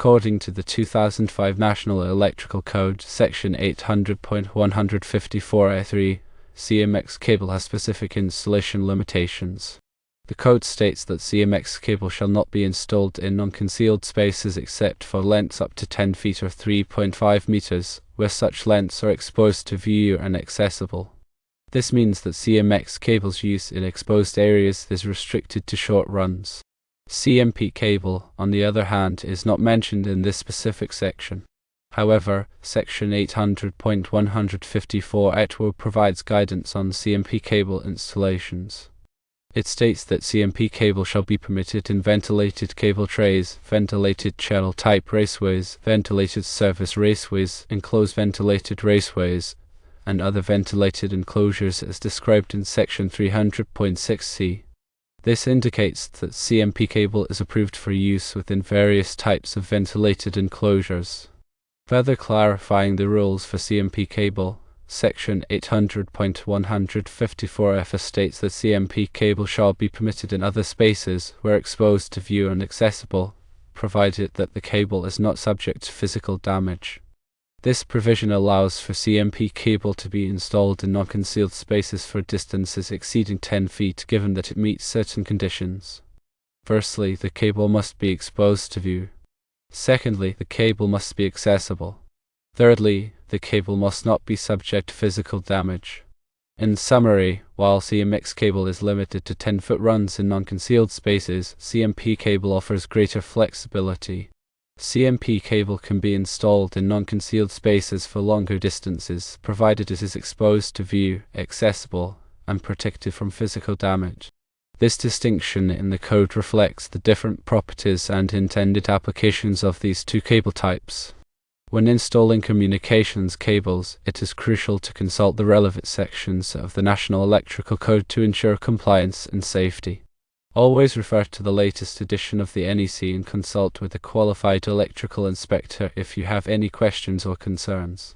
According to the 2005 National Electrical Code, Section 800.154A3, CMX cable has specific installation limitations. The code states that CMX cable shall not be installed in non-concealed spaces except for lengths up to 10 feet or 3.5 meters, where such lengths are exposed to view and accessible. This means that CMX cable's use in exposed areas is restricted to short runs. CMP cable, on the other hand, is not mentioned in this specific section. However, Section 800.154 provides guidance on CMP cable installations. It states that CMP cable shall be permitted in ventilated cable trays, ventilated channel-type raceways, ventilated service raceways, enclosed ventilated raceways, and other ventilated enclosures as described in Section 300.6c. This indicates that CMP cable is approved for use within various types of ventilated enclosures. Further clarifying the rules for CMP cable, Section 800.154 states that CMP cable shall be permitted in other spaces where exposed to view and accessible, provided that the cable is not subject to physical damage. This provision allows for CMP cable to be installed in non-concealed spaces for distances exceeding 10 feet given that it meets certain conditions. Firstly, the cable must be exposed to view. Secondly, the cable must be accessible. Thirdly, the cable must not be subject to physical damage. In summary, while CMX cable is limited to 10-foot runs in non-concealed spaces, CMP cable offers greater flexibility. CMP cable can be installed in non-concealed spaces for longer distances, provided it is exposed to view, accessible, and protected from physical damage. This distinction in the code reflects the different properties and intended applications of these two cable types. When installing communications cables, it is crucial to consult the relevant sections of the National Electrical Code to ensure compliance and safety. Always refer to the latest edition of the NEC and consult with a qualified electrical inspector if you have any questions or concerns.